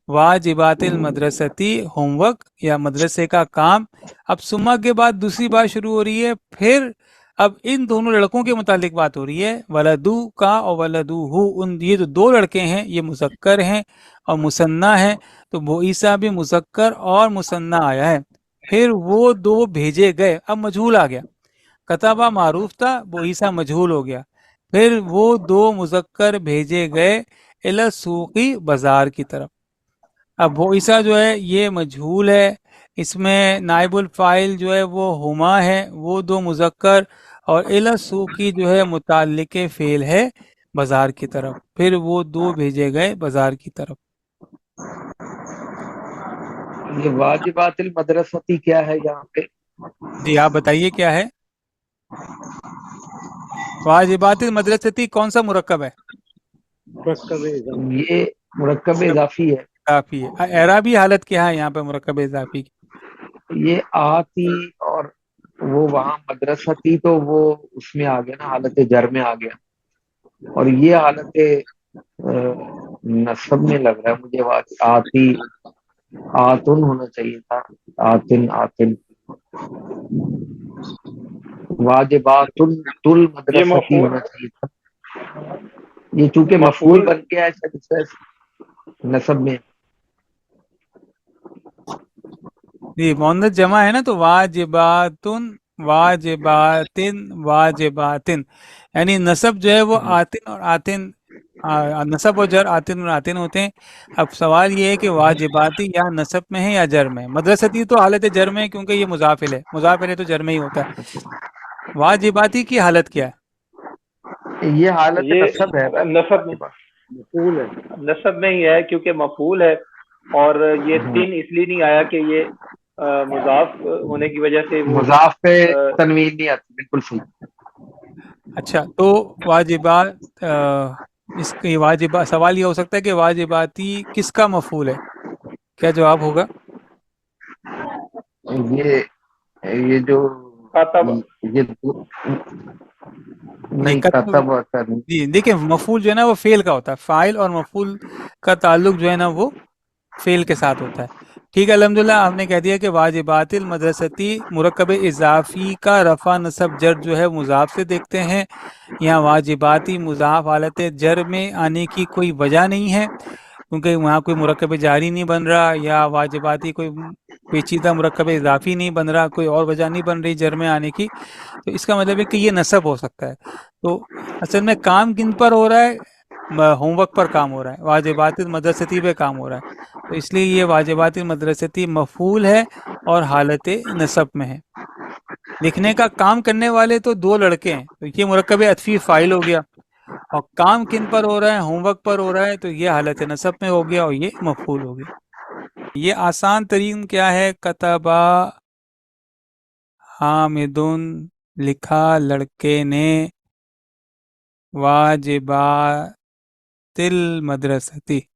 वाजिबातिल मदरसती, होमवर्क या मदरसे का काम। अब सुम्मा के बाद दूसरी बात शुरू हो रही है, फिर अब इन दोनों लड़कों के मुतालिक बात हो रही है, वलदू का और वलदूहु, उन ये जो दो लड़के हैं ये मुज़क्कर हैं और मुसन्ना है, तो वो ईसा भी मुज़क्कर और मुसन्ना आया है। फिर वो दो भेजे गए, अब मजहूल आ गया। कतबा मारूफ था, वो ईसा मजहूल हो गया। फिर वो दो मुज़क्कर भेजे गए, इला सूकी बाजार की तरफ। अब बोईसा जो है ये मजहूल है, इसमें नाइबुल फाइल जो है वो हुमा है, वो दो मुजक्कर, और इला सूकी जो है मुताल्लिके फेल है बाजार की तरफ, फिर वो दो भेजे गए बाजार की तरफ। ये वाजिबातिल मदरसती क्या है यहाँ पे? जी आप बताइए क्या है? वाजिबातिल मदरसती कौन सा मुरक्कब है? मुरक्कब इजाफी। ये मुरक्कब इजाफी है। इजाफी है। एराबी हालत क्या है यहाँ पे मुरक्कब इजाफी की? ये आती और वो वहां मदरसती तो वो उसमें आ गया ना, हालत जर में आ गया, और ये हालत नसब में लग रहा है मुझे। आती आतुन होना चाहिए था, आतिन आतिन। वाजिबातुन तुल ये मदरसती मफूल होना चाहिए था। ये चूंकि मफूल बन के आया शायद नसब में। जी मुअन्नस जमा है ना, तो वाजिबातुन वाजिबातिन वाजिबातिन, यानी नसब जो है वो आतिन और आतिन, नसब और जर आतिन और आतिन होते हैं। अब सवाल ये है कि वाजिबाती या नसब में है या जर में है। मदरसती तो हालत जर में है क्योंकि ये मुजाफिल है, मुजाफिल है तो जर में ही होता है। वाजिबाती की हालत क्या है? ये हालत ये नसब है बस। नसब में, मफूल है। नसब में ही है क्योंकि मफूल है, और ये तीन इसलिए नहीं आया कि ये मुजाफ होने की वजह से वो मुजाफ पे तनवीन नहीं आती, बिल्कुल सही। अच्छा, तो वाजिबात, इसकी वाजिबा, सवाल ये हो सकता है कि वाजिबाती किसका मफूल है? क्या जवाब होगा? ये जो कातब ये ये नहीं कतब, करनी। जी देखिए मफूल जो है ना वो फेल का होता है, फाइल और मफूल का ताल्लुक जो है ना वो फेल के साथ होता है। ठीक है, अल्हम्दुलिल्लाह आपने कह दिया कि वाजिबातिल मदरसती मुरक्कब इजाफी का रफा नसब जर जो है मुजाफ से देखते हैं। यहाँ वाजिबाती मुजाफ हालत जर में आने की कोई वजह नहीं है, क्योंकि वहाँ कोई मुरक्कब जारी नहीं बन रहा, या वाजिबाती कोई पेचीदा मुरक्कब इजाफी नहीं बन रहा, कोई और वजह नहीं बन रही जर में आने की। तो इसका मतलब है कि ये नसब हो सकता है। तो असल में काम किन पर हो रहा है? होमवर्क पर काम हो रहा है, वाजिबातिल मदरसती पे काम हो रहा है, तो इसलिए ये वाजिबातिल मदरसती मफूल है और हालत नसब में है। लिखने का काम करने वाले तो दो लड़के हैं, तो ये मुरक्कब अतफी फाइल हो गया, और काम किन पर हो रहा है? होमवर्क पर हो रहा है, तो ये हालत नसब में हो गया और ये मफूल हो गया। ये आसान तरीन क्या है? कतबा हामिदुन, लिखा लड़के ने, वाजिबातिल मदरसती।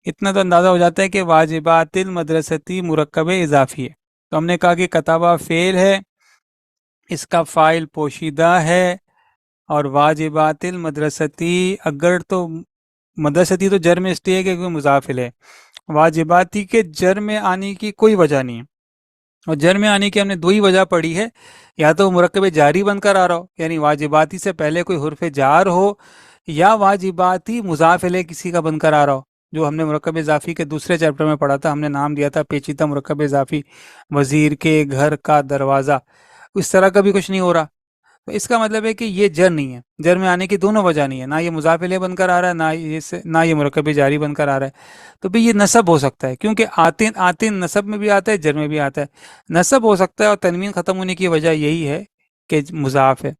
इतना तो अंदाज़ा हो जाता है कि वाजिबातिल मदरसती मुरक्कब इजाफी है। तो हमने कहा कि कताबा फेल है, इसका फ़ाइल पोशीदा है, और वाजिबातिल मदरसती, अगर तो मदरसती तो जर में इसलिए है क्योंकि मुजाफिल है, वाजिबाती के जर में आने की कोई वजह नहीं है। और जर में आने की हमने दो ही वजह पढ़ी है, या तो मुरक्कब जारी बनकर आ रहा हो, यानी वाजिबाती से पहले कोई हुर्फ जार हो, या वाजिबाती मुजाफिल किसी का बनकर आ रहा हो, जो हमने मुरक्कब इजाफी के दूसरे चैप्टर में पढ़ा था, हमने नाम दिया था पेचीदा मुरक्कब इजाफी, वजीर के घर का दरवाज़ा, इस तरह का भी कुछ नहीं हो रहा। तो इसका मतलब है कि ये जर नहीं है, जर में आने की दोनों वजह नहीं है, ना ये मुजाफिल बनकर आ रहा है, ना ये मुरक्कब जारी बनकर आ रहा है। तो भाई ये नसब हो सकता है, क्योंकि आतिन आतिन नसब में भी आता है, जर में भी आता है, नसब हो सकता है, और तनवीन ख़त्म होने की वजह यही है कि मुजाफ है।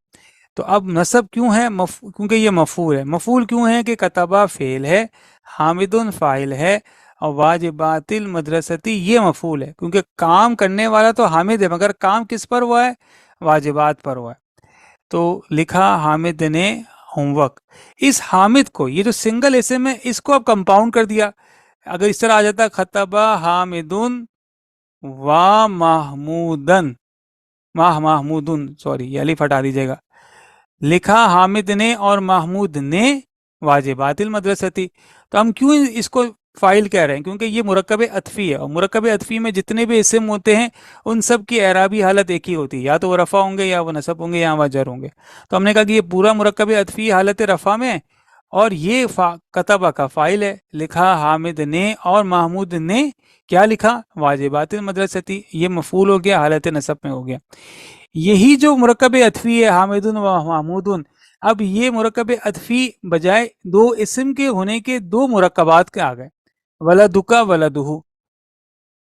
तो अब नसब क्यों है? क्योंकि ये मफूल है। मफूल क्यों है? कि कतबा फेल है, हामिदुन फ़ाइल है, और वाजिबातिल मदरसती ये मफूल है, क्योंकि काम करने वाला तो हामिद है, मगर काम किस पर हुआ है? वाजिबात पर हुआ है। तो लिखा हामिद ने होमवर्क। इस हामिद को, ये जो सिंगल एसएम है, इसको अब कंपाउंड कर दिया। अगर इस तरह आ जाता खतबा हामिदुन व महमूदन, महमूदुन, सॉरी ये अलिफ हटा दीजिएगा, लिखा हामिद ने और महमूद ने वाजिबातिल मदरसती। तो हम क्यों इसको फाइल कह रहे हैं? क्योंकि ये मुरक्कब अतफी है, और मुरक्कब अतफी में जितने भी इस्म होते हैं उन सब की एराबी हालत एक ही होती है, या तो वो रफ़ा होंगे, या वो नसब होंगे, या वह जर होंगे। तो हमने कहा कि ये पूरा मुरक्कब अतफी हालत रफ़ा में है, और ये कतबा का फ़ाइल है, लिखा हामिद ने और महमूद ने क्या लिखा? वाजिबातिल मदरसती, ये मफूल हो गया, हालत नसब में हो गया। यही जो मुरक्कब अतफी है हामिदुन व महमूदुन, अब ये मुरक्कब अतफी बजाय दो इसम के होने के दो मुरक्कबात के आ गए, वलदुका वलदुहु,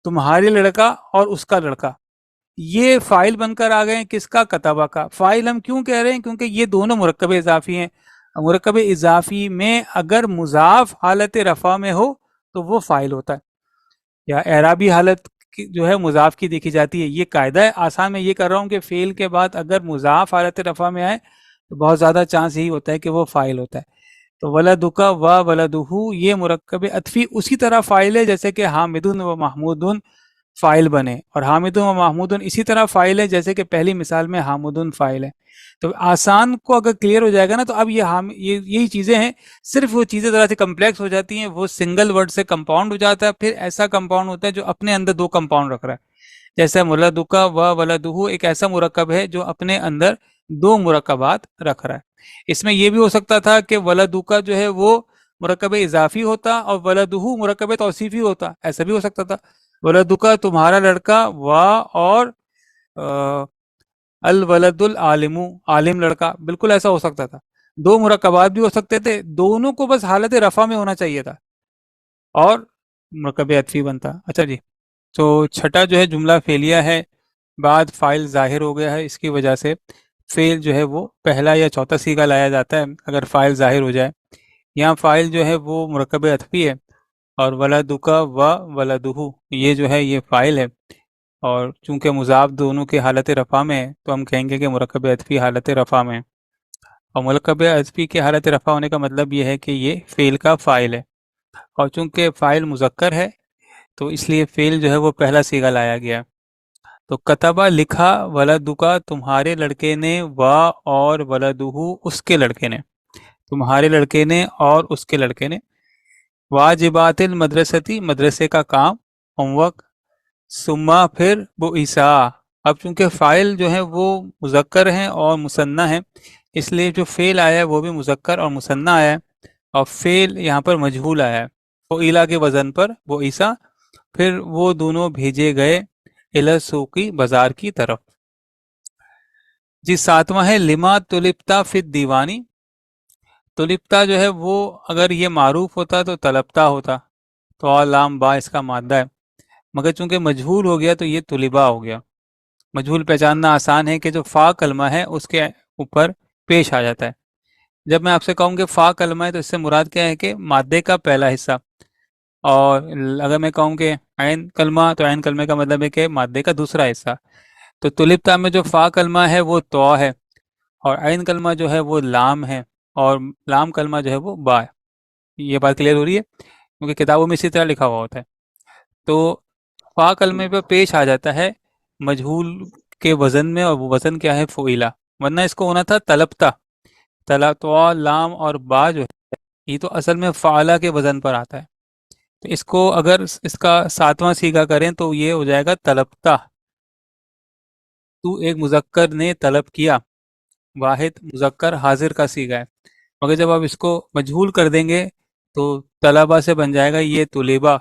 तुम्हारे लड़का और उसका लड़का, ये फाइल बनकर आ गए हैं किसका, कतबा का। फाइल हम क्यों कह रहे हैं, क्योंकि ये दोनों मुरक्कब इजाफी हैं। मुरक्कब इजाफी में अगर मुजाफ हालत रफ़ा में हो तो वो फाइल होता है, या एराबी हालत जो है मुजाफ की देखी जाती है। ये कायदा है, आसान में ये कर रहा हूँ कि फेल के बाद अगर मुजाफ हालत रफ़ा में आए तो बहुत ज़्यादा चांस यही होता है कि वो फाइल होता है। तो वलदुका व वलदुहु ये मुरक्कब अतफी उसी तरह फाइल है जैसे कि हामिदुन व महमूदुन फाइल बने, और हामिदुन व महमूदुन इसी तरह फाइल है जैसे कि पहली मिसाल में हामुदुन फाइल है। तो आसान को अगर क्लियर हो जाएगा ना, तो अब ये यही चीज़ें हैं, सिर्फ वो चीज़ें ज़रा सी कम्प्लेक्स हो जाती हैं, वो सिंगल वर्ड से कंपाउंड हो जाता है, फिर ऐसा कंपाउंड होता है जो अपने अंदर दो कंपाउंड रख रहा है। जैसे मुलदुका व वलदुहु एक ऐसा मुरक्कब है जो अपने अंदर दो मुरक्कबात रख रहा है। इसमें यह भी हो सकता था कि वलदुका जो है वो मुरक्कब इजाफी होता और वलदुहु मुरक्कब तौसीफी होता, ऐसा भी हो सकता था। वलदुका तुम्हारा लड़का, व और अल वलदुल आलिमु आलिम लड़का, बिल्कुल ऐसा हो सकता था। दो मुरक्कबात भी हो सकते थे, दोनों को बस हालत रफ़ा में होना चाहिए था और मुरक्कब अतफी बनता। अच्छा जी, तो छठा जो है जुमला फेलिया है, बाद फाइल ज़ाहिर हो गया है, इसकी वजह से फेल जो है वो पहला या चौथा सीगा लाया जाता है अगर फाइल ज़ाहिर हो जाए। यहाँ फाइल जो है वो मुरक्कब अतफी है और वलदुका व वलदुहु ये जो है ये फाइल है, और चूंकि मुजाफ दोनों की हालत रफ़ा में है तो हम कहेंगे कि मुरक्कब अतफी हालत रफ़ा में है, और मुरक्कब अतफी की हालत रफ़ा होने का मतलब ये है कि ये फ़ेल का फ़ाइल है, और चूंकि फ़ाइल मुज़क्कर है तो इसलिए फ़ेल जो है वो पहला सीगा लाया गया। तो कतबा लिखा, वलदुका तुम्हारे लड़के ने, व और वलदुहु उसके लड़के ने, तुम्हारे लड़के ने और उसके लड़के ने। वाजिबातिल मदरसती मदरसे का काम, होमवर्क। सुम्मा फिर वो ईसा, अब चूंकि फ़ाइल जो है वो मुज़क्कर हैं और मुसन्ना है, इसलिए जो फ़ेल आया है वो भी मुज़क्कर और मुसन्ना आया है, और फ़ेल यहाँ पर मजहूल आया है वो इला के वज़न पर, वो ईसा। फिर वो दोनों भेजे गए इला सूकी बाज़ार की तरफ। जी, सातवां है लिमा तुलिप्ता फिर दीवानी। तुलिप्ता जो है वो अगर ये मारूफ होता तो तलप्ता होता, तो लाम बा इसका मादा है, मगर चूंकि मजहूल हो गया तो ये तुलिबा हो गया। मजहूल पहचानना आसान है कि जो फ़ा कलमा है उसके ऊपर पेश आ जाता है। जब मैं आपसे कहूँ कि फ़ा कलमा है तो इससे मुराद क्या है कि मादे का पहला हिस्सा, और अगर मैं कहूँ कि ऐन कलमा तो ऐन कलमे का मतलब है कि मादे का दूसरा हिस्सा। तो तुलिप्ता में जो फ़ा कलमा है वो तो है, और ऐन कलमा जो है वो लाम है, और लाम कलमा जो है वो बा है। ये बात क्लियर हो रही है, क्योंकि किताबों में इसी तरह लिखा हुआ होता है। तो फ़ा कलमे पे पेश आ जाता है मजहूल के वज़न में, और वो वज़न क्या है, फ़ुइला, वरना इसको होना था तलबता। तला तो लाम और बा जो है ये तो असल में फ़ाला के वज़न पर आता है, तो इसको अगर इसका सातवां सीगा करें तो ये हो जाएगा तलबता। तू एक मुज़क्कर ने तलब किया, वाहिद मुज़क्कर हाजिर का सीगा है, मगर जब आप इसको मजहूल कर देंगे तो तलबा से बन जाएगा ये तुलिबा,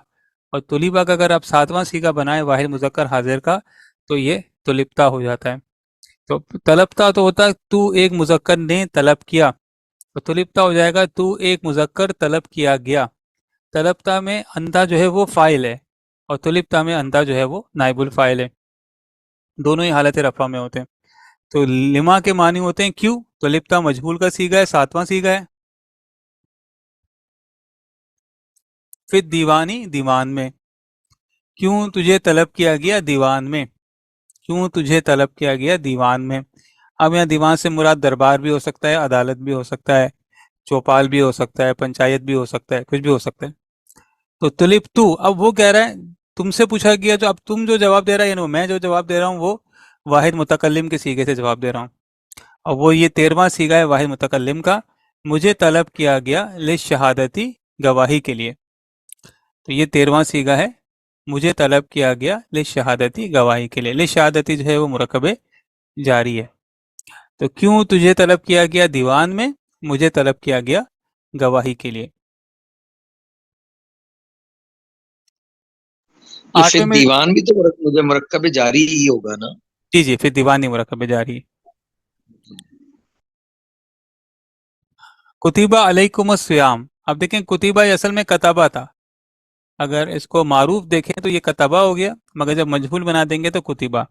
और तुलिबा का अगर आप सातवां सीगा बनाए वाहिद मुज़क्कर हाजिर का तो ये तुलिप्ता हो जाता है। तो तलबता तो होता है तू एक मुज़क्कर ने तलब किया, तो तुलिप्ता हो जाएगा तू एक मुज़क्कर तलब किया गया। तलबता में अंता जो है वो फ़ाइल है, और तुलिप्ता में अंता जो है वो नाइबुल फ़ाइल है, दोनों ही हालत रफ़ा में होते हैं। तो लिमा के मानी होते हैं क्यों, तुलिप्ता मजहूल का सीगा है, सातवां सीगा है। फिर दीवानी दीवान में, क्यों तुझे तलब किया गया दीवान में, क्यों तुझे तलब किया गया दीवान में। अब यहाँ दीवान से मुराद दरबार भी हो सकता है, अदालत भी हो सकता है, चौपाल भी हो सकता है, पंचायत भी हो सकता है, कुछ भी हो सकता है। तो तुलिप तू, अब वो कह रहा है तुमसे पूछा गया, जो अब तुम जो जवाब दे रहा है, यानी मैं जो जवाब दे रहा हूँ वो वाहिद मुतकल्लिम के सीगे से जवाब दे रहा हूँ, और वो ये 13वां सीगा है वाहिद मुतकल्लिम का। मुझे तलब किया गया लिश शहादती गवाही के लिए, तो ये 13वां सीगा है, मुझे तलब किया गया लिश शहादती गवाही के लिए। लिश शहादती जो है वो मुरकब जारी है। तो क्यों तुझे तलब किया गया दीवान में, मुझे तलब किया गया गवाही के लिए। ये आठवें फिर में दीवान भी तो मुझे मुरक्कब जारी ही होगा ना। जी जी, फिर दीवानी मुरकब जारी है। कुतिबा अलैकुम सियाम, अब देखें कुतिबा ये असल में कतबा था, अगर इसको मारूफ देखें तो ये कतबा हो गया, मगर जब मजहूल बना देंगे तो कुतिबा।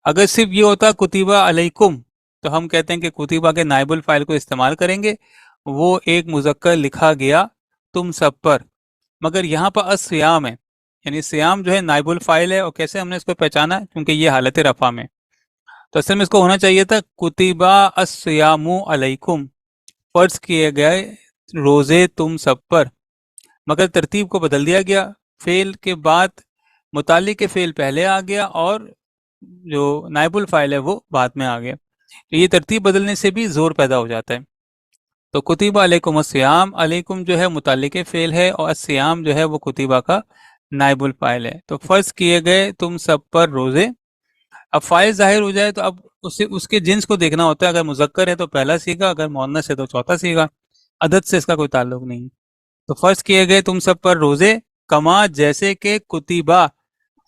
अगर सिर्फ ये होता कुतिबा अलैकुम तो हम कहते हैं कि कुतिबा के नाइबुल फाइल को इस्तेमाल करेंगे, वो एक मुज़क्कर लिखा गया तुम सब पर, मगर यहाँ पर अस्सियाम है, यानी सियाम जो है नाइबुल फाइल है। और कैसे हमने इसको पहचाना, क्योंकि ये हालत रफ़ा में, तो असल में इसको होना चाहिए था कुतिबा अस्सियामु अलैकुम, फर्ज किए गए रोज़े तुम सब पर, मगर तरतीब को बदल दिया गया, फेल के बाद मुतालिक के फेल पहले आ गया और जो नाइबुल फाइल है वो बाद में आ गया। तो ये तरतीब बदलने से भी जोर पैदा हो जाता है। तो कुतिबा अलैकुम अस्सियाम, अलैकुम जो है मुतालिक फेल है और अस्सियाम जो है वो कुतिबा का नाइबुल फाइल है। तो फर्ज किए गए तुम सब पर रोजे, अब फाइल जाहिर हो जाए तो अब उसके जिन्स को देखना होता है, अगर मुजक्कर है तो पहला सीगा, अगर मुअन्नस है तो चौथा सीगा, अदद से इसका कोई ताल्लुक नहीं। तो फर्ज किए गए तुम सब पर रोजे, कमा जैसे के कुतिबा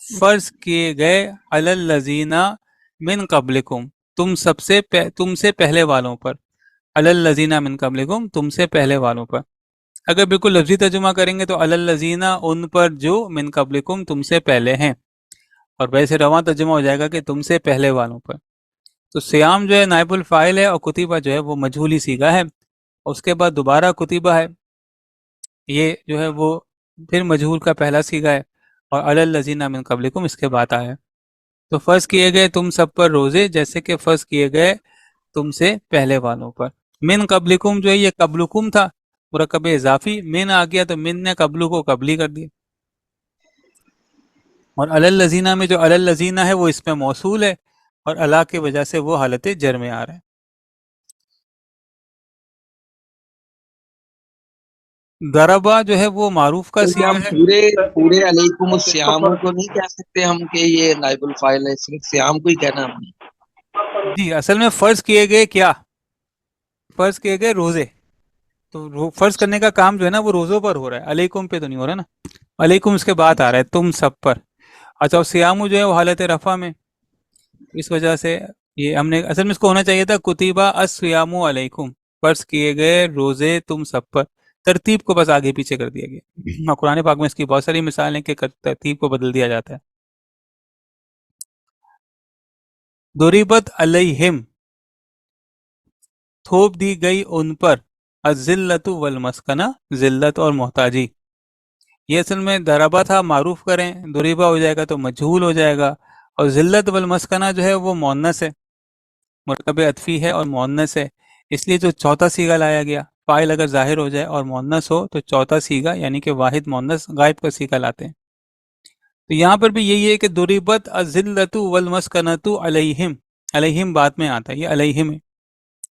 फर्ज किए गए अलल लजीना मिन कबलिकुम, तुमसे पहले वालों पर, अलल लजीना मिन कबलिकुम तुमसे पहले वालों पर। अगर बिल्कुल लफ्जी तर्जुमा करेंगे तो अलल लजीना उन पर जो मिन कबलिकुम तुमसे पहले हैं, और वैसे रवां तर्जुमा हो जाएगा कि तुमसे पहले वालों पर। तो सियाम जो है नाइबुल फाइल है और कुतिबा जो है वो मजहूली सीगा है, और उसके बाद दोबारा कुतिबा है, ये जो है वो फिर मजहूल का पहला सीगा है, और अलल लजीना मिन कबलिकुम इसके बाद आया है। तो फर्ज किए गए तुम सब पर रोजे जैसे कि फर्ज किए गए तुमसे पहले वालों पर। मिन कबलिकुम जो है ये कबलुकुम था, मुरक्कब इजाफी, मिन आ गया तो मिन ने कबलू को कबली कर दिया। और अलल लजीना में जो अलल लजीना है वो इसमें मौसूल है, और अला की वजह से वो हालत जर में आ रहा है। दरबा जो है वो मारूफ का तो सीगा हम है। पूरे पूरे अलैकुम इसको श्याम को नहीं कह सकते हम कि ये नाइबुल फाइल है, सिर्फ श्याम को ही कहना हमने। जी, असल में फर्ज किए गए क्या, फर्ज किए गए रोजे, तो फर्ज करने का काम जो है ना वो रोजों पर हो रहा है, अलैकुम पे तो नहीं हो रहा ना, अलैकुम इसके बाद आ रहा है तुम सब पर। अच्छा, और सियामु जो है वो हालत रफ़ा में, इस वजह से ये हमने असल में इसको होना चाहिए था कुतिबा अस्सियामु अलैकुम, फर्ज किए गए रोजे तुम सब पर। तरतीब को बस आगे पीछे कर दिया गया, और कुरान पाक में इसकी बहुत सारी मिसालें कि तरतीब को बदल दिया जाता है। दुरिबत अलैहिम, थोप दी गई उन पर, अजिल्लतु वल मस्कना, जिल्लत और मोहताजी। ये असल में दरबा था, मारूफ करें, दुरिबा हो जाएगा तो मजहूल हो जाएगा, और जिल्लत वल मस्कना जो है वो मुअन्नस है, मुरकब अतफी है और मुअन्नस है, इसलिए जो चौथा सीगा लाया गया, फाइल अगर जाहिर हो जाए और मुअन्नस हो तो चौथा सीगा यानी कि वाहिद मुअन्नस गायब का सीगा लाते हैं। तो यहाँ पर भी यही है कि दुरिबत अजिल्लतु वल मस्कनतु अलैहिम, अलैहिम बाद में आता है, ये अलैहिम है,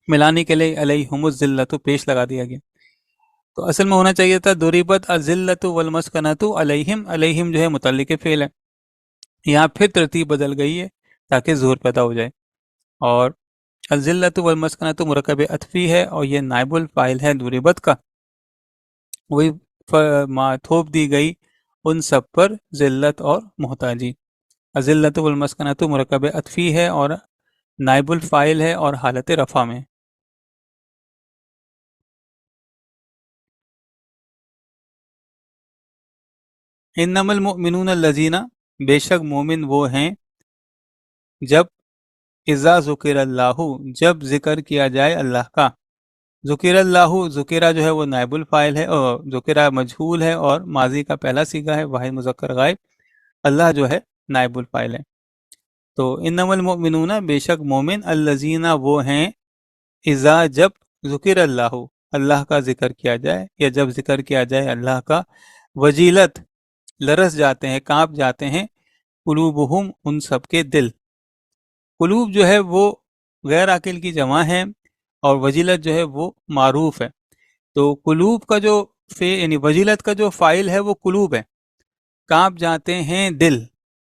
मिलाने के लिए अलैहिमुज जिल्लतु पेश लगा दिया गया। तो असल में होना चाहिए था दुरिबत अजिल्लतु वल मस्कनतु अलैहिम, अलैहिम जो है मुतल्लिक फेल है, यहाँ फिर तरतीब बदल गई है ताकि जोर पैदा हो जाए। और अजिल्लतु वल मस्कनतु मुरकब अतफी है और ये नाइबुल फाइल है दुरिबत का, वही थोप दी गई उन सब पर जिल्लत और मोहताजी। अजिल्लतु वल मस्कनतु मुरकब अतफी है और नाइबुल फाइल है और हालत रफ़ा में। इन्नमल मुमिनून अल्लज़ीना, बेशक मोमिन वो हैं जब इज़ा ज़ुकिरल्लाहु, जब जिक्र किया जाए अल्लाह का। ज़ुकिरल्लाहु, ज़ुकिरा जो है वो नाइबुल फाइल है और ज़ुकिरा मजहूल है और माजी का पहला सीगा है, वाहिद मुज़क्कर गायब, अल्लाह जो है नाइबुल फाइल है। तो इन्नमल मुमिनूना, बेशक मोमिन, अल्लज़ीना वो हैं, इज़ा जब ज़ुकिरल्लाहु, अल्लाह का जिक्र किया जाए या जब जिक्र किया जाए अल्लाह का, वजीलत, लरस जाते हैं, कांप जाते हैं, कुलूबुहुम, उन सब के दिल। कुलूब जो है वो गैर आकिल की जमा है और वजीलत जो है वो मारूफ है। तो कुलूब का जो यानी वजीलत का जो फ़ाइल है वो कुलूब है, कांप जाते हैं दिल।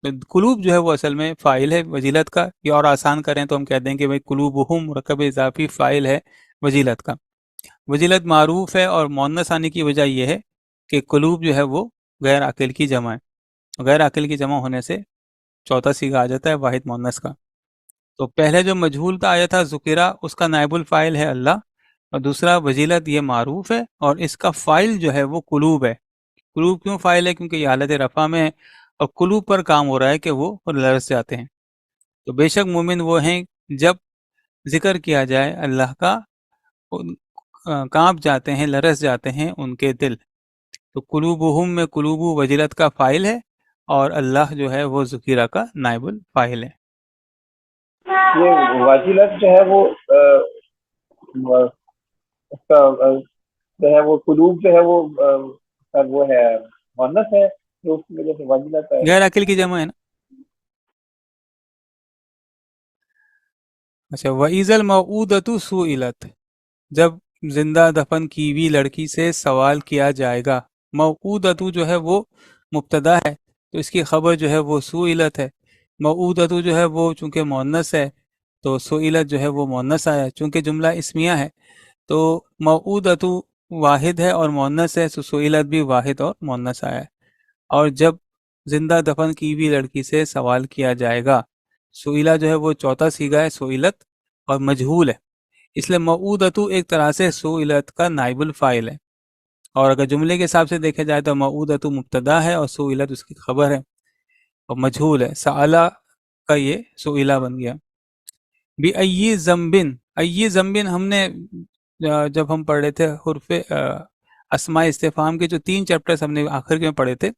तो कुलूब जो है वो असल में फ़ाइल है वजीलत का, या और आसान करें तो हम कह दें कि भाई कुलूबुहुम मुरक्कब इजाफी फ़ाइल है वजीलत का। वजीलत मारूफ है और मुअन्नस आने की वजह यह है कि कुलूब जो है वो गैर आकिल की जमा है, गैर आकिल की जमा होने से चौथा सीगा आ जाता है वाहिद मुअन्नस का। तो पहले जो मजहूल का आया था ज़ुकिरा, उसका नाइबुल फ़ाइल है अल्लाह, اور دوسرا وجیلت یہ معروف ہے، اور اس کا فائل جو ہے وہ قلوب ہے۔ قلوب کیوں فائل ہے؟ کیونکہ یہ حالت رفع میں ہے اور قلوب پر کام ہو رہا ہے کہ وہ لرز جاتے ہیں۔ تو بے شک مومن وہ ہیں جب ذکر کیا جائے اللہ کا کانپ جاتے ہیں، لرز جاتے ہیں ان کے دل۔ تو قلوبہم میں قلوب وجلت کا فائل ہے، اور اللہ جو ہے وہ ذکیرہ کا نائب الفاعل ہے۔ یہ واجلت جو ہے وہ اس کا جو ہے وہ قلوب جو ہے وہ ہے مؤنث ہے، جو اس کی وجہ سے واجلت ہے۔ غیر عاقل کی جمع ہے نا۔ اچھا، وَإِذَا الْمَوْءُودَةُ سُئِلَتْ، جب زندہ دفن کی ہوئی لڑکی سے سوال کیا جائے گا۔ موعودۃ جو ہے وہ مبتدا ہے، تو اس کی خبر جو ہے وہ سئلت ہے۔ موعودۃ جو ہے وہ چونکہ مؤنث ہے تو سئلت جو ہے وہ مؤنث آیا، چونکہ جملہ اسمیہ ہے تو موعودۃ واحد ہے اور مؤنث ہے، تو سئلت بھی واحد اور مؤنث آیا ہے۔ اور جب زندہ دفن کی ہوئی لڑکی سے سوال کیا جائے گا، سئلہ جو ہے وہ چوتھا صیغہ ہے سئلت اور مجہول ہے، اس لیے موعودۃ ایک طرح سے سئلت کا نائب الفاعل ہے۔ اور اگر جملے کے حساب سے دیکھا جائے تو موعودۃ مبتدا ہے اور سئلت اس کی خبر ہے اور مجہول ہے، سألہ کا یہ سئلہ بن گیا۔ بِأَيِّ ذنبٍ، ائی ذنبٍ ہم نے جب ہم پڑھ رہے تھے حرف اسماء استفہام کے جو 3 چیپٹرز ہم نے آخر کے میں پڑھے تھے،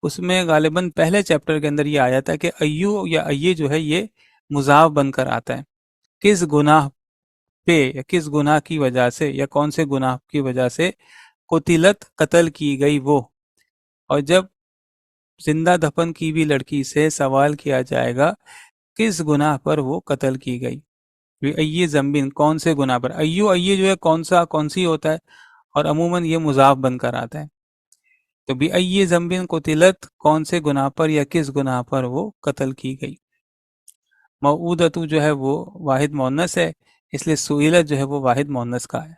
اس میں غالباً پہلے چیپٹر کے اندر یہ آیا تھا کہ ایو یا ائی جو ہے یہ مضاف بن کر آتا ہے، کس گناہ پہ یا کس گناہ کی وجہ سے یا کون سے گناہ کی وجہ سے قتلت قتل کی گئی وہ۔ اور جب زندہ دفن کی ہوئی لڑکی سے سوال کیا جائے گا کس گناہ پر وہ قتل کی گئی، ای ذنبن کون سے گناہ پر۔ ایو ائی جو ہے کون سی ہوتا ہے، اور عموماً یہ مضاف بن کر آتا ہے، تو بِأَيِّ ذنبٍ قتلت کون سے گناہ پر یا کس گناہ پر وہ قتل کی گئی۔ موعودۃ جو ہے وہ واحد مؤنث ہے، اس لیے سئلت جو ہے وہ واحد مؤنث کا ہے۔